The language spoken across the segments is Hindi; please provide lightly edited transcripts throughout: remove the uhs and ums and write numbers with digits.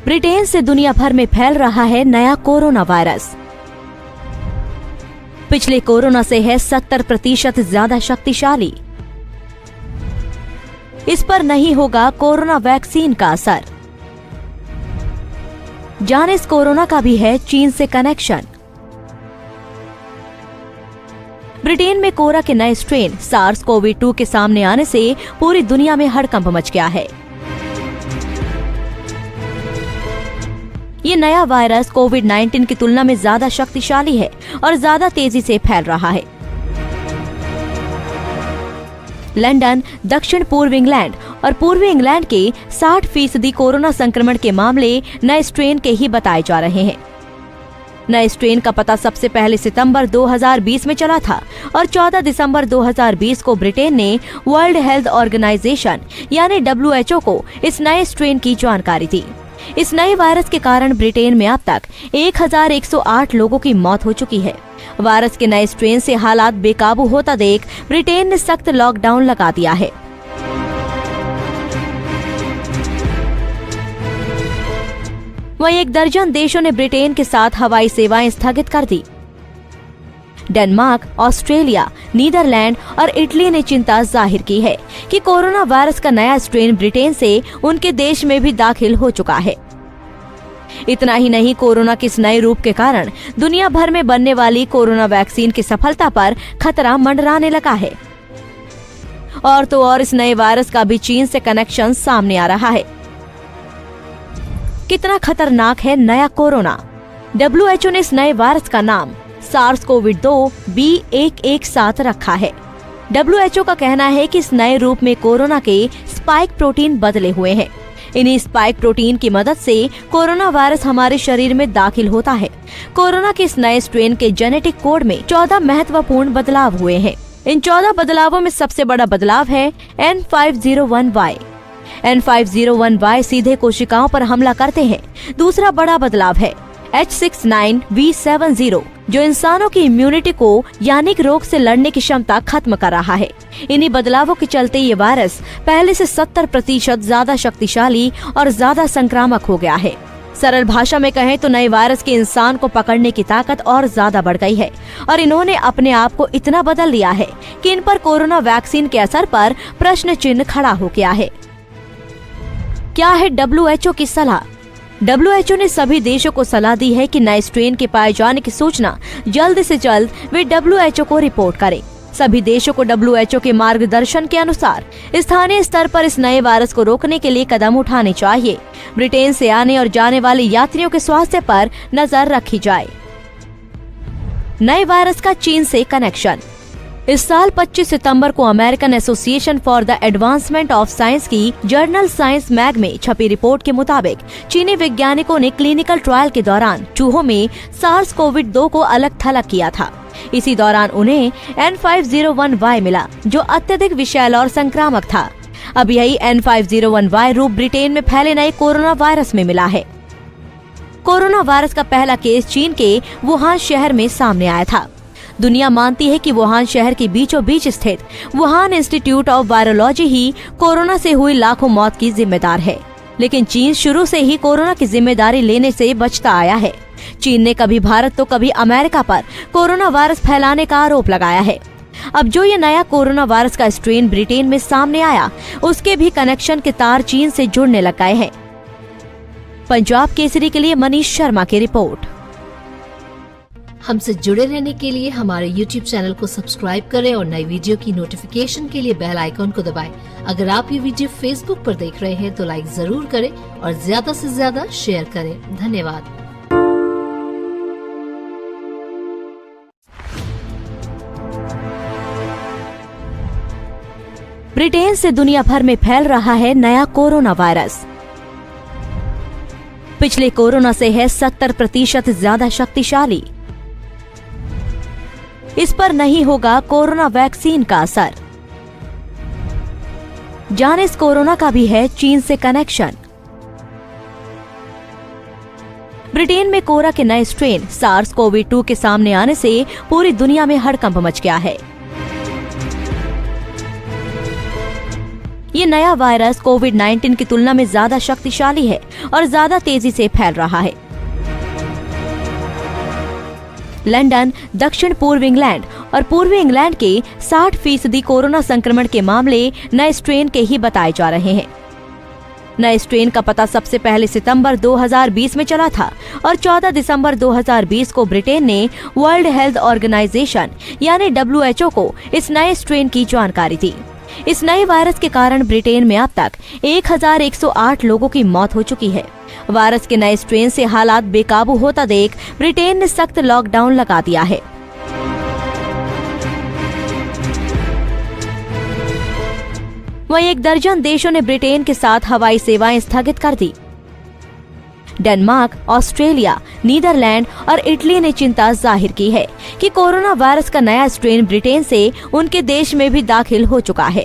ब्रिटेन से दुनिया भर में फैल रहा है नया कोरोना वायरस। पिछले कोरोना से है 70% ज्यादा शक्तिशाली। इस पर नहीं होगा कोरोना वैक्सीन का असर। जाने इस कोरोना का भी है चीन से कनेक्शन। ब्रिटेन में कोरोना के नए स्ट्रेन SARS-CoV-2 के सामने आने से पूरी दुनिया में हड़कंप मच गया है। ये नया वायरस कोविड-19 की तुलना में ज्यादा शक्तिशाली है और ज्यादा तेजी से फैल रहा है। लंदन, दक्षिण पूर्व इंग्लैंड और पूर्वी इंग्लैंड के 60% कोरोना संक्रमण के मामले नए स्ट्रेन के ही बताए जा रहे हैं। नए स्ट्रेन का पता सबसे पहले सितंबर 2020 में चला था और 14 दिसंबर 2020 को ब्रिटेन ने वर्ल्ड हेल्थ ऑर्गेनाइजेशन यानी WHO को इस नए स्ट्रेन की जानकारी दी। इस नए वायरस के कारण ब्रिटेन में अब तक 1108 लोगों की मौत हो चुकी है। वायरस के नए स्ट्रेन से हालात बेकाबू होता देख ब्रिटेन ने सख्त लॉकडाउन लगा दिया है। वहीं 1 दर्जन देशों ने ब्रिटेन के साथ हवाई सेवाएं स्थगित कर दी। डेनमार्क, ऑस्ट्रेलिया, नीदरलैंड और इटली ने चिंता जाहिर की है कि कोरोना वायरस का नया स्ट्रेन ब्रिटेन से उनके देश में भी दाखिल हो चुका है। इतना ही नहीं, कोरोना के इस नए रूप के कारण दुनिया भर में बनने वाली कोरोना वैक्सीन की सफलता पर खतरा मंडराने लगा है। और तो और इस नए वायरस का भी चीन से कनेक्शन सामने आ रहा है। कितना खतरनाक है नया कोरोना। WHO ने इस नए वायरस का नाम SARS-CoV-2 B117 रखा है। WHO का कहना है कि इस नए रूप में कोरोना के स्पाइक प्रोटीन बदले हुए हैं। इन्हीं स्पाइक प्रोटीन की मदद से कोरोना वायरस हमारे शरीर में दाखिल होता है। कोरोना के इस नए स्ट्रेन के जेनेटिक कोड में 14 महत्वपूर्ण बदलाव हुए हैं। इन 14 बदलावों में सबसे बड़ा बदलाव है N501Y। N501Y सीधे कोशिकाओं पर हमला करते हैं। दूसरा बड़ा बदलाव है H69V70 जो इंसानों की इम्यूनिटी को यानी रोग से लड़ने की क्षमता खत्म कर रहा है। इन्हीं बदलावों के चलते ये वायरस पहले से 70% ज्यादा शक्तिशाली और ज्यादा संक्रामक हो गया है। सरल भाषा में कहें तो नए वायरस के इंसान को पकड़ने की ताकत और ज्यादा बढ़ गई है और इन्होंने अपने आप को इतना बदल लिया है कि इन पर कोरोना वैक्सीन के असर पर प्रश्न चिन्ह खड़ा हो गया है। क्या है WHO की सलाह? WHO ने सभी देशों को सलाह दी है कि नए स्ट्रेन के पाए जाने की सूचना जल्द से जल्द वे WHO को रिपोर्ट करें। सभी देशों को WHO के मार्गदर्शन के अनुसार स्थानीय स्तर पर इस नए वायरस को रोकने के लिए कदम उठाने चाहिए। ब्रिटेन से आने और जाने वाले यात्रियों के स्वास्थ्य पर नजर रखी जाए। नए वायरस का चीन से कनेक्शन। इस साल 25 सितंबर को American association for the advancement of science की जर्नल साइंस मैग में छपी रिपोर्ट के मुताबिक चीनी वैज्ञानिकों ने क्लिनिकल ट्रायल के दौरान चूहों में SARS-CoV-2 को अलग थलग किया था। इसी दौरान उन्हें N501Y मिला जो अत्यधिक विषैला और संक्रामक था। अब यही N501Y रूप ब्रिटेन में फैले नए कोरोना वायरस में मिला है। कोरोना वायरस का पहला केस चीन के वुहान शहर में सामने आया था। दुनिया मानती है कि वुहान शहर के बीचों बीच स्थित Wuhan institute of virology he corona से हुई लाखों मौत की जिम्मेदार है। लेकिन चीन शुरू से ही कोरोना की जिम्मेदारी लेने से बचता आया है। चीन ने कभी भारत तो कभी अमेरिका पर कोरोना वायरस फैलाने का आरोप लगाया है। अब जो ये नया कोरोना वायरस का स्ट्रेन ब्रिटेन में सामने आया, उसके भी कनेक्शन के तार चीन से जुड़ने लग गए हैं। पंजाब केसरी के लिए मनीष शर्मा की रिपोर्ट। हमसे जुड़े रहने के लिए हमारे YouTube चैनल को सब्सक्राइब करें और नई वीडियो की नोटिफिकेशन के लिए बेल आइकॉन को दबाएं। अगर आप ये वीडियो Facebook पर देख रहे हैं तो लाइक जरूर करें और ज्यादा से ज्यादा शेयर करें। धन्यवाद। ब्रिटेन से दुनिया भर में फैल रहा है नया कोरोना वायरस। पिछले कोरोना से है 70% ज्यादा शक्तिशाली। इस पर नहीं होगा कोरोना वैक्सीन का असर। जाने इस कोरोना का भी है चीन से कनेक्शन। ब्रिटेन में कोरोना के नए स्ट्रेन SARS-CoV-2 के सामने आने से पूरी दुनिया में हड़कंप मच गया है। ये नया वायरस कोविड-19 की तुलना में ज्यादा शक्तिशाली है और ज्यादा तेजी से फैल रहा है। लंदन, दक्षिण पूर्व इंग्लैंड और पूर्वी इंग्लैंड के 60% कोरोना संक्रमण के मामले नए स्ट्रेन के ही बताए जा रहे हैं। नए स्ट्रेन का पता सबसे पहले सितंबर 2020 में चला था और 14 दिसंबर 2020 को ब्रिटेन ने वर्ल्ड हेल्थ ऑर्गेनाइजेशन यानी WHO को इस नए स्ट्रेन की जानकारी दी। इस नए वायरस के कारण ब्रिटेन में अब तक 1108 लोगों की मौत हो चुकी है। वायरस के नए स्ट्रेन से हालात बेकाबू होता देख ब्रिटेन ने सख्त लॉकडाउन लगा दिया है। वहीं 1 दर्जन देशों ने ब्रिटेन के साथ हवाई सेवाएं स्थगित कर दी। डेनमार्क, ऑस्ट्रेलिया, नीदरलैंड और इटली ने चिंता जाहिर की है कि कोरोना वायरस का नया स्ट्रेन ब्रिटेन से उनके देश में भी दाखिल हो चुका है।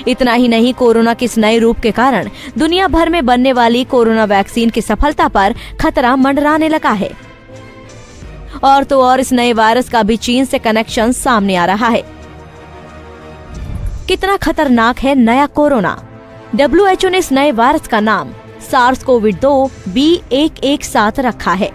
इतना ही नहीं, कोरोना के इस नए रूप के कारण दुनिया भर में बनने वाली कोरोना वैक्सीन की सफलता पर खतरा मंडराने लगा है। और तो और इस नए वायरस का भी चीन से कनेक्शन सामने आ रहा है। कितना खतरनाक है नया कोरोना। WHO ने इस नए वायरस का नाम SARS-CoV-2 B117 रखा है।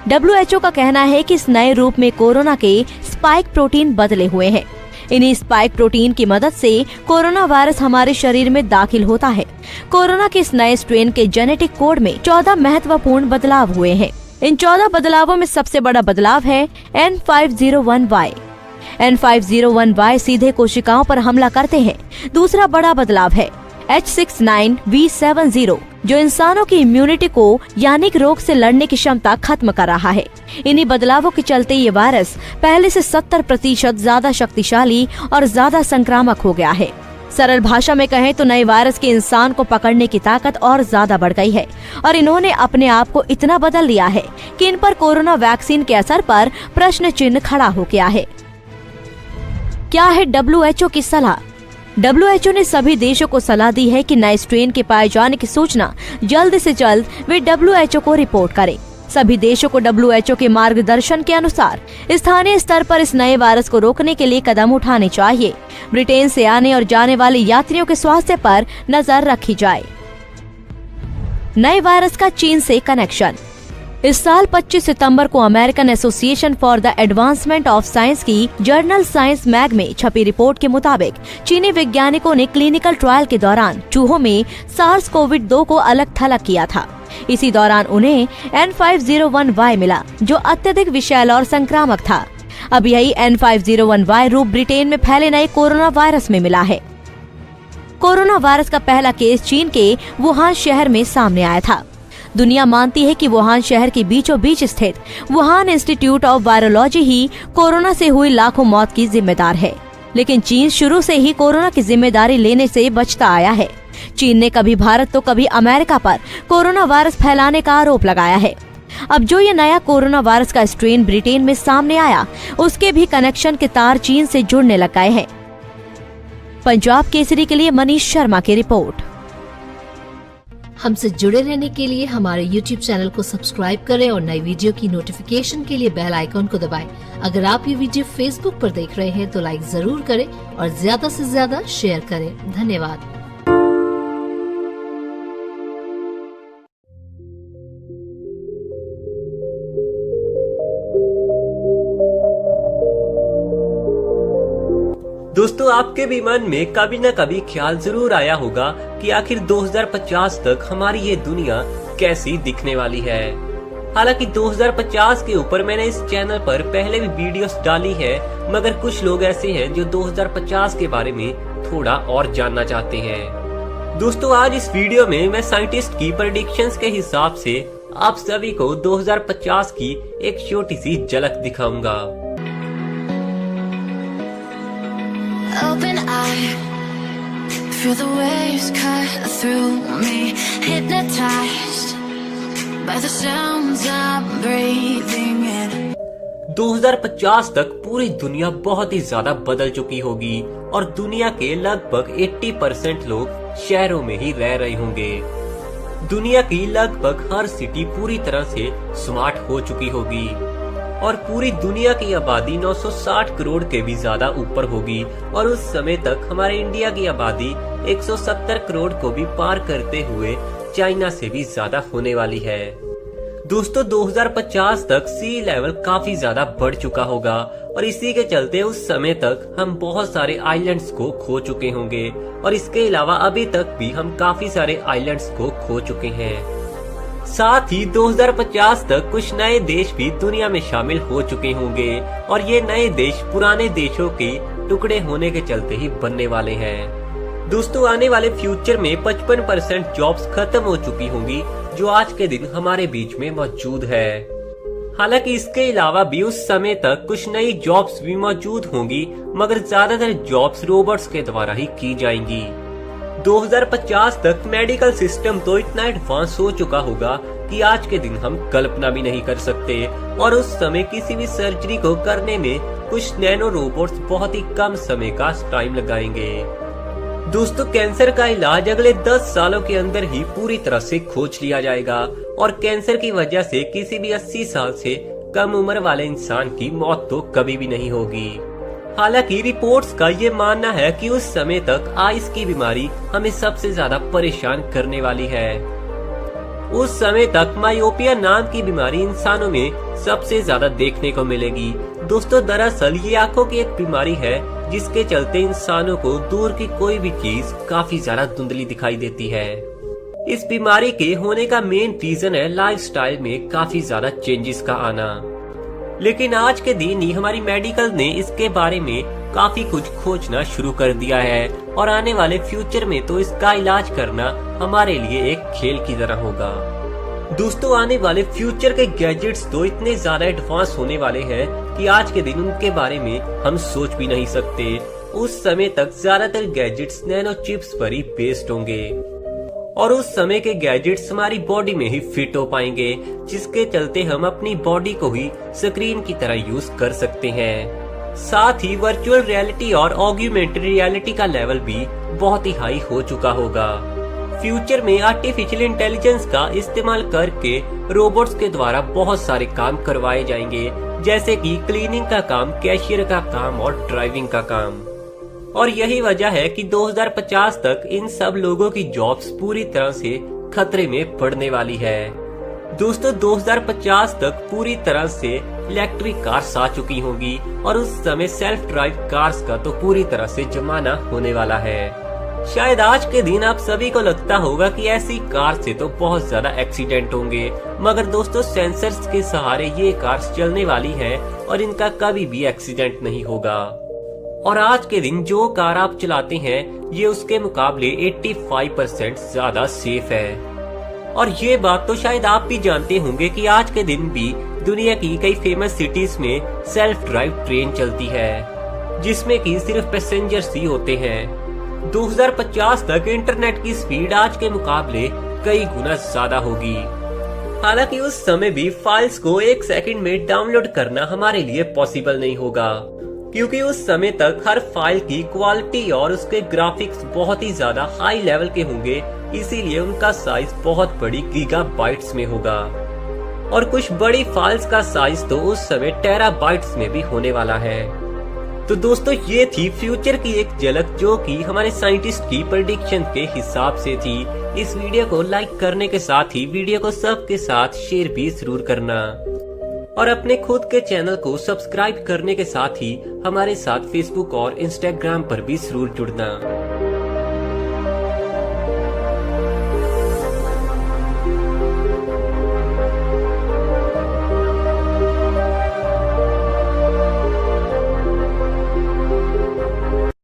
WHO का कहना है कि इस नए रूप में कोरोना के स्पाइक प्रोटीन बदले हुए हैं। इन्हीं स्पाइक प्रोटीन की मदद से कोरोना वायरस हमारे शरीर में दाखिल होता है। कोरोना के इस नए स्ट्रेन के जेनेटिक कोड में 14 महत्वपूर्ण बदलाव हुए हैं। इन 14 बदलावों में सबसे बड़ा बदलाव है N501Y। N501Y सीधे कोशिकाओं पर हमला करते हैं। दूसरा बड़ा बदलाव है H69V70 जो इंसानों की इम्यूनिटी को यानिक रोग से लड़ने की क्षमता खत्म कर रहा है। इन्हीं बदलावों के चलते ये वायरस पहले से 70% ज्यादा शक्तिशाली और ज्यादा संक्रामक हो गया है। सरल भाषा में कहें तो नए वायरस के इंसान को पकड़ने की ताकत और ज्यादा बढ़ गई है और इन्होंने अपने आप को इतना बदल लिया है कि इन पर कोरोना वैक्सीन के असर पर प्रश्न चिन्ह खड़ा हो गया है। क्या है WHO की सलाह? WHO ने सभी देशों को सलाह दी है कि नए स्ट्रेन के पाए जाने की सूचना जल्द से जल्द वे WHO को रिपोर्ट करें। सभी देशों को WHO के मार्गदर्शन के अनुसार स्थानीय स्तर पर इस नए वायरस को रोकने के लिए कदम उठाने चाहिए। ब्रिटेन से आने और जाने वाले यात्रियों के स्वास्थ्य पर नजर रखी जाए। नए वायरस का चीन से कनेक्शन। इस साल 25 सितंबर को American association for the advancement of science की जर्नल साइंस मैग में छपी रिपोर्ट के मुताबिक चीनी वैज्ञानिकों ने क्लिनिकल ट्रायल के दौरान चूहों में SARS-CoV-2 को अलग थलग किया था। इसी दौरान उन्हें N501Y मिला जो अत्यधिक विषैला और संक्रामक था। अब यही N501Y रूप ब्रिटेन में फैले नए कोरोना वायरस में मिला है। कोरोना वायरस का पहला केस चीन के वुहान शहर में सामने आया था। दुनिया मानती है कि वुहान शहर के बीचों बीच स्थित Wuhan institute of virology he corona से हुई लाखों मौत की जिम्मेदार है। लेकिन चीन शुरू से ही कोरोना की जिम्मेदारी लेने से बचता आया है। चीन ने कभी भारत तो कभी अमेरिका पर कोरोना वायरस फैलाने का आरोप लगाया है। अब जो ये नया कोरोना वायरस का स्ट्रेन ब्रिटेन में सामने आया, उसके भी कनेक्शन के तार चीन से जुड़ने लग गए हैं। पंजाब केसरी के लिए मनीष शर्मा की रिपोर्ट। हमसे जुड़े रहने के लिए हमारे YouTube चैनल को सब्सक्राइब करें और नई वीडियो की नोटिफिकेशन के लिए बेल आइकॉन को दबाएं। अगर आप ये वीडियो Facebook पर देख रहे हैं तो लाइक जरूर करें और ज्यादा से ज्यादा शेयर करें। धन्यवाद। दोस्तों, आपके भी मन में कभी न कभी ख्याल जरूर आया होगा कि आखिर 2050 तक हमारी ये दुनिया कैसी दिखने वाली है। हालांकि 2050 के ऊपर मैंने इस चैनल पर पहले भी वीडियोस डाली है, मगर कुछ लोग ऐसे हैं जो 2050 के बारे में थोड़ा और जानना चाहते हैं। दोस्तों, आज इस वीडियो में मैं साइंटिस्ट की प्रेडिक्शंस के हिसाब से आप सभी को 2050 की एक छोटी सी झलक दिखाऊंगा। Open eye, feel the waves cut through me, hypnotized by the sounds I'm breathing in. 2050 तक पूरी दुनिया बहुत ही ज्यादा बदल चुकी होगी और दुनिया के लगभग 80% लोग शहरों में ही रह रहे होंगे। दुनिया की लगभग हर सिटी पूरी तरह से स्मार्ट हो चुकी होगी। और पूरी दुनिया की आबादी 960 करोड़ के भी ज्यादा ऊपर होगी और उस समय तक हमारे इंडिया की आबादी 170 करोड़ को भी पार करते हुए चाइना से भी ज्यादा होने वाली है। दोस्तों 2050 तक सी लेवल काफी ज्यादा बढ़ चुका होगा और इसी के चलते उस समय तक हम बहुत सारे आइलैंड्स को खो चुके होंगे और इसके अलावा अभी तक भी हम काफी सारे आइलैंड्स को खो चुके हैं। साथ ही 2050 तक कुछ नए देश भी दुनिया में शामिल हो चुके होंगे और ये नए देश पुराने देशों के टुकड़े होने के चलते ही बनने वाले हैं। दोस्तों आने वाले फ्यूचर में 55% जॉब्स खत्म हो चुकी होंगी जो आज के दिन हमारे बीच में मौजूद है। हालांकि इसके अलावा भी उस समय तक कुछ नई जॉब्स भी मौजूद होंगी मगर ज्यादातर जॉब्स रोबोट्स के द्वारा ही की जाएंगी। 2050 तक मेडिकल सिस्टम तो इतना एडवांस हो चुका होगा कि आज के दिन हम कल्पना भी नहीं कर सकते और उस समय किसी भी सर्जरी को करने में कुछ नैनो रोबोट्स बहुत ही कम समय का टाइम लगाएंगे। दोस्तों कैंसर का इलाज अगले 10 सालों के अंदर ही पूरी तरह से खोज लिया जाएगा और कैंसर की वजह से किसी भी 80 साल से कम उम्र वाले इंसान की मौत तो कभी भी नहीं होगी। हालांकि रिपोर्ट्स का ये मानना है कि उस समय तक आइस की बीमारी हमें सबसे ज्यादा परेशान करने वाली है। उस समय तक मायोपिया नाम की बीमारी इंसानों में सबसे ज्यादा देखने को मिलेगी। दोस्तों दरअसल ये आंखों की एक बीमारी है जिसके चलते इंसानों को दूर की कोई भी चीज काफी ज्यादा धुंधली दिखाई देती है। इस बीमारी के होने का मेन रीजन है लाइफस्टाइल में काफी ज्यादा चेंजेस का आना। लेकिन आज के दिन ही हमारी मेडिकल ने इसके बारे में काफी कुछ खोजना शुरू कर दिया है और आने वाले फ्यूचर में तो इसका इलाज करना हमारे लिए एक खेल की तरह होगा। दोस्तों आने वाले फ्यूचर के गैजेट्स तो इतने ज्यादा एडवांस होने वाले हैं कि आज के दिन उनके बारे में हम सोच भी नहीं सकते। उस समय तक ज्यादातर गैजेट्स नैनो चिप्स पर ही बेस्ड होंगे और उस समय के गैजेट्स हमारी बॉडी में ही फिट हो पाएंगे जिसके चलते हम अपनी बॉडी को ही स्क्रीन की तरह यूज कर सकते हैं। साथ ही वर्चुअल रियलिटी और ऑग्यूमेंटेड रियलिटी का लेवल भी बहुत ही हाई हो चुका होगा। फ्यूचर में आर्टिफिशियल इंटेलिजेंस का इस्तेमाल करके रोबोट्स के द्वारा बहुत सारे काम करवाए जाएंगे जैसे कि क्लीनिंग का काम, कैशियर का काम और ड्राइविंग का काम। और यही वजह है कि 2050 तक इन सब लोगों की जॉब्स पूरी तरह से खतरे में पड़ने वाली है। दोस्तों 2050 तक पूरी तरह से इलेक्ट्रिक कार्स आ चुकी होंगी और उस समय सेल्फ ड्राइव कार्स का तो पूरी तरह से जमाना होने वाला है। शायद आज के दिन आप सभी को लगता होगा कि ऐसी कार से तो बहुत ज्यादा एक्सीडेंट होंगे मगर दोस्तों सेंसर्स के सहारे ये कार्स चलने वाली हैं और इनका कभी भी एक्सीडेंट नहीं होगा। और आज के दिन जो कार आप चलाते हैं ये उसके मुकाबले 85% ज्यादा सेफ है। और ये बात तो शायद आप भी जानते होंगे कि आज के दिन भी दुनिया की कई फेमस सिटीज में सेल्फ ड्राइव ट्रेन चलती है जिसमें कि सिर्फ पैसेंजर्स ही होते हैं। 2050 तक इंटरनेट की स्पीड आज के मुकाबले कई गुना ज्यादा होगी। हालांकि उस समय भी फाइल्स को 1 सेकंड में डाउनलोड करना हमारे लिए पॉसिबल नहीं होगा क्योंकि उस समय तक हर फाइल की क्वालिटी और उसके ग्राफिक्स बहुत ही ज्यादा हाई लेवल के होंगे, इसीलिए उनका साइज बहुत बड़ी गीगाबाइट्स में होगा और कुछ बड़ी फाइल्स का साइज तो उस समय टेराबाइट्स में भी होने वाला है। तो दोस्तों ये थी फ्यूचर की एक झलक जो कि हमारे साइंटिस्ट की प्रेडिक्शन के हिसाब से थी। इस वीडियो को लाइक करने के साथ ही वीडियो को सबके साथ शेयर भी जरूर करना और अपने खुद के चैनल को सब्सक्राइब करने के साथ ही हमारे साथ फेसबुक और इंस्टाग्राम पर भी जरूर जुड़ना।